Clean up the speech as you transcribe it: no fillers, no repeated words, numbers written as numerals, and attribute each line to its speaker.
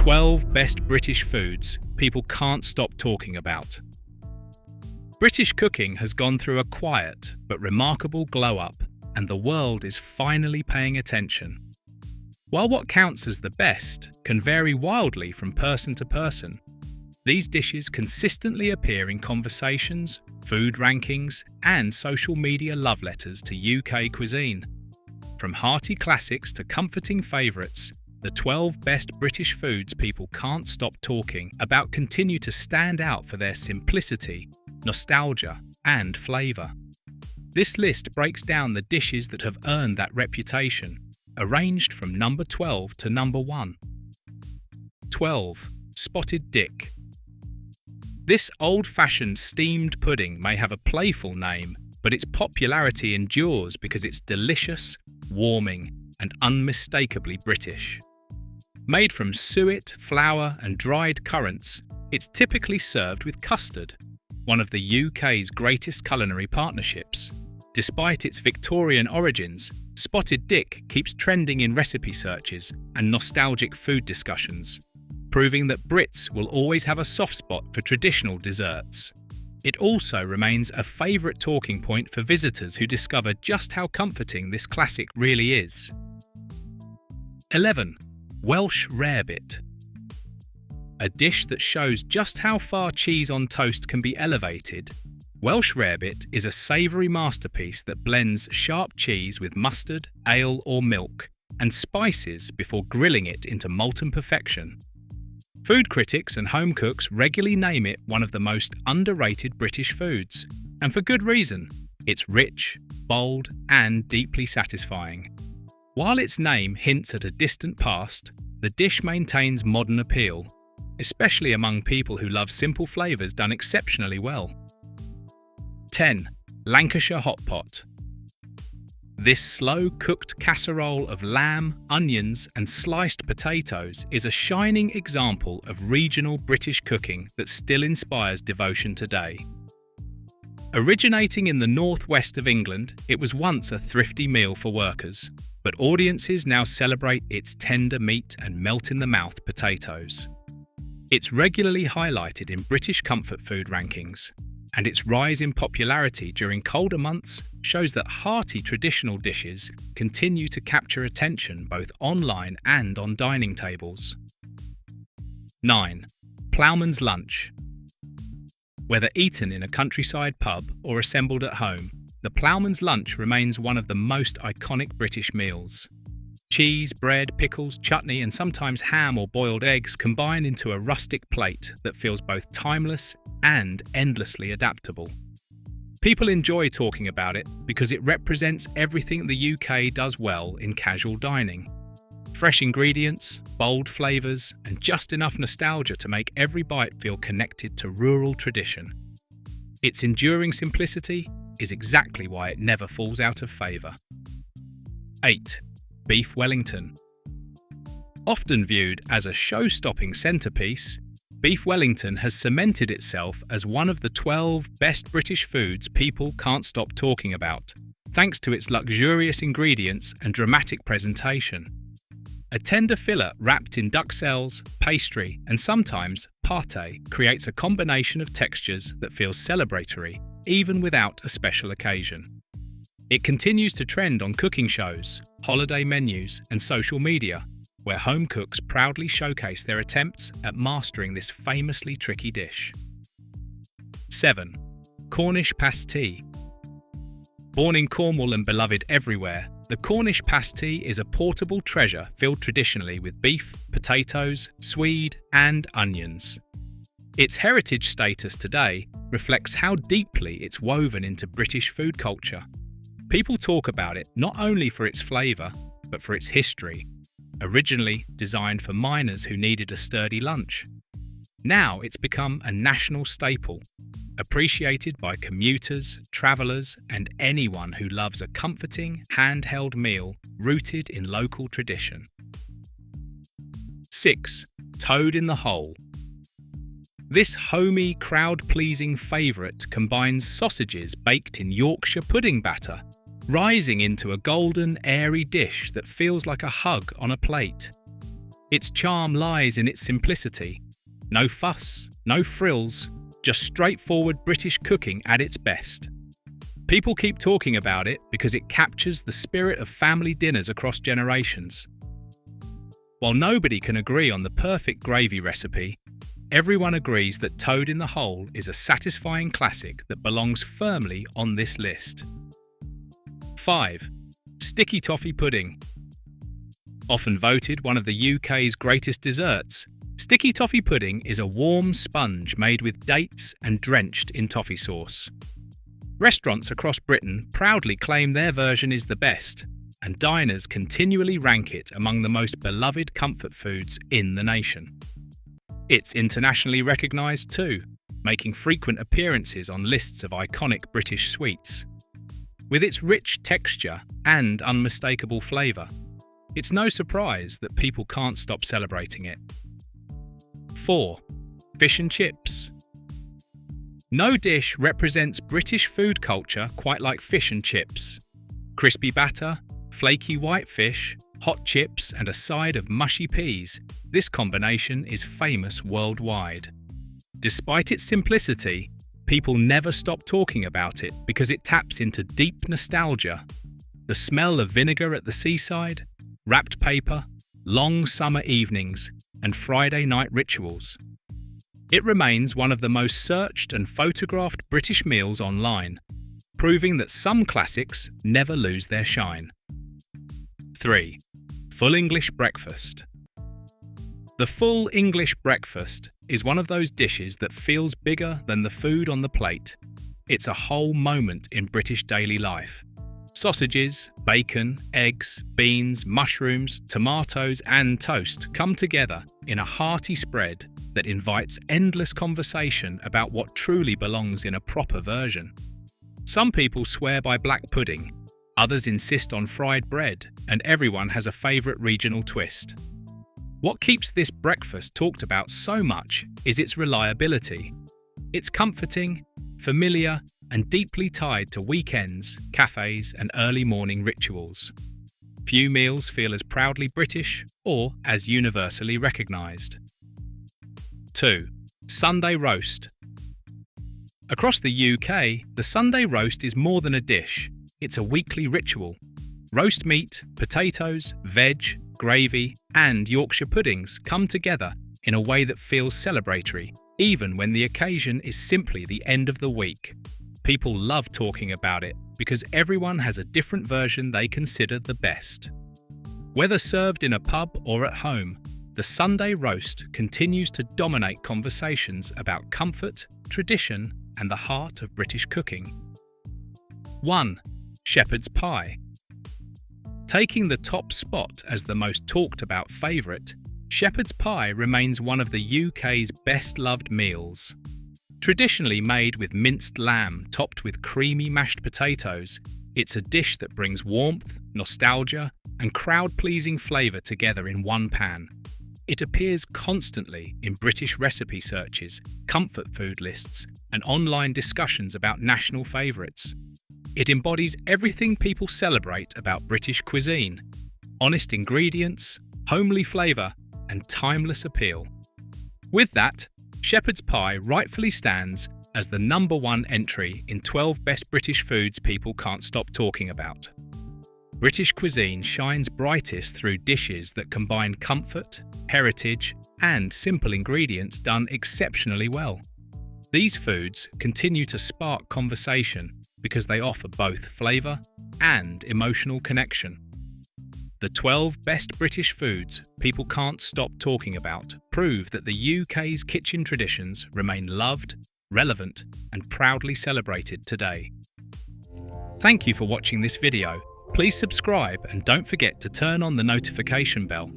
Speaker 1: 12 best British foods people can't stop talking about. British cooking has gone through a quiet but remarkable glow-up, and the world is finally paying attention. While what counts as the best can vary wildly from person to person, these dishes consistently appear in conversations, food rankings, and social media love letters to UK cuisine. From hearty classics to comforting favourites, the 12 best British foods people can't stop talking about continue to stand out for their simplicity, nostalgia, and flavour. This list breaks down the dishes that have earned that reputation, arranged from number 12 to number 1. 12. Spotted dick. This old-fashioned steamed pudding may have a playful name, but its popularity endures because it's delicious, warming, and unmistakably British. Made from suet, flour, and dried currants, it's typically served with custard, one of the UK's greatest culinary partnerships. Despite its Victorian origins, spotted dick keeps trending in recipe searches and nostalgic food discussions, proving that Brits will always have a soft spot for traditional desserts. It also remains a favourite talking point for visitors who discover just how comforting this classic really is. 11. Welsh rarebit. A dish that shows just how far cheese on toast can be elevated, Welsh rarebit is a savoury masterpiece that blends sharp cheese with mustard, ale or milk, and spices before grilling it into molten perfection. Food critics and home cooks regularly name it one of the most underrated British foods, and for good reason. It's rich, bold, and deeply satisfying. While its name hints at a distant past, the dish maintains modern appeal, especially among people who love simple flavours done exceptionally well. 10. Lancashire hot pot. This slow-cooked casserole of lamb, onions, and sliced potatoes is a shining example of regional British cooking that still inspires devotion today. Originating in the northwest of England, it was once a thrifty meal for workers, but audiences now celebrate its tender meat and melt-in-the-mouth potatoes. It's regularly highlighted in British comfort food rankings, and its rise in popularity during colder months shows that hearty traditional dishes continue to capture attention both online and on dining tables. 9. Ploughman's lunch. Whether eaten in a countryside pub or assembled at home, the ploughman's lunch remains one of the most iconic British meals. Cheese, bread, pickles, chutney, and sometimes ham or boiled eggs combine into a rustic plate that feels both timeless and endlessly adaptable. People enjoy talking about it because it represents everything the UK does well in casual dining. Fresh ingredients, bold flavours, and just enough nostalgia to make every bite feel connected to rural tradition. Its enduring simplicity is exactly why it never falls out of favour. 8. Beef Wellington. Often viewed as a show-stopping centrepiece, beef Wellington has cemented itself as one of the 12 best British foods people can't stop talking about, thanks to its luxurious ingredients and dramatic presentation. A tender fillet wrapped in duxelles, pastry, and sometimes pâté creates a combination of textures that feels celebratory, even without a special occasion. It continues to trend on cooking shows, holiday menus, and social media, where home cooks proudly showcase their attempts at mastering this famously tricky dish. 7. Cornish pasty. Born in Cornwall and beloved everywhere, the Cornish pasty is a portable treasure filled traditionally with beef, potatoes, swede, and onions. Its heritage status today reflects how deeply it's woven into British food culture. People talk about it not only for its flavour, but for its history. Originally designed for miners who needed a sturdy lunch. Now it's become a national staple, appreciated by commuters, travellers, and anyone who loves a comforting, handheld meal rooted in local tradition. 6. Toad in the hole. This homey, crowd-pleasing favourite combines sausages baked in Yorkshire pudding batter, rising into a golden, airy dish that feels like a hug on a plate. Its charm lies in its simplicity. No fuss, no frills, just straightforward British cooking at its best. People keep talking about it because it captures the spirit of family dinners across generations. While nobody can agree on the perfect gravy recipe, everyone agrees that toad in the hole is a satisfying classic that belongs firmly on this list. 5. Sticky toffee pudding. Often voted one of the UK's greatest desserts, sticky toffee pudding is a warm sponge made with dates and drenched in toffee sauce. Restaurants across Britain proudly claim their version is the best, and diners continually rank it among the most beloved comfort foods in the nation. It's internationally recognised too, making frequent appearances on lists of iconic British sweets. With its rich texture and unmistakable flavour, it's no surprise that people can't stop celebrating it. 4. Fish and chips. No dish represents British food culture quite like fish and chips. Crispy batter, flaky white fish, hot chips and a side of mushy peas, this combination is famous worldwide. Despite its simplicity, people never stop talking about it because it taps into deep nostalgia. The smell of vinegar at the seaside, wrapped paper, long summer evenings, and Friday night rituals. It remains one of the most searched and photographed British meals online, proving that some classics never lose their shine. 3. Full English breakfast. The full English breakfast is one of those dishes that feels bigger than the food on the plate. It's a whole moment in British daily life. Sausages, bacon, eggs, beans, mushrooms, tomatoes and toast come together in a hearty spread that invites endless conversation about what truly belongs in a proper version. Some people swear by black pudding, others insist on fried bread, and everyone has a favourite regional twist. What keeps this breakfast talked about so much is its reliability. It's comforting, familiar, and deeply tied to weekends, cafes, and early morning rituals. Few meals feel as proudly British or as universally recognised. 2. Sunday roast. Across the UK, the Sunday roast is more than a dish. It's a weekly ritual. Roast meat, potatoes, veg, gravy, and Yorkshire puddings come together in a way that feels celebratory, even when the occasion is simply the end of the week. People love talking about it because everyone has a different version they consider the best. Whether served in a pub or at home, the Sunday roast continues to dominate conversations about comfort, tradition, and the heart of British cooking. 1. Shepherd's pie. Taking the top spot as the most talked about favourite, shepherd's pie remains one of the UK's best-loved meals. Traditionally made with minced lamb topped with creamy mashed potatoes, it's a dish that brings warmth, nostalgia, and crowd-pleasing flavour together in one pan. It appears constantly in British recipe searches, comfort food lists, and online discussions about national favourites. It embodies everything people celebrate about British cuisine: honest ingredients, homely flavour, and timeless appeal. With that, shepherd's pie rightfully stands as the #1 entry in 12 best British foods people can't stop talking about. British cuisine shines brightest through dishes that combine comfort, heritage, and simple ingredients done exceptionally well. These foods continue to spark conversation because they offer both flavour and emotional connection. The 12 best British foods people can't stop talking about prove that the UK's kitchen traditions remain loved, relevant, and proudly celebrated today. Thank you for watching this video. Please subscribe and don't forget to turn on the notification bell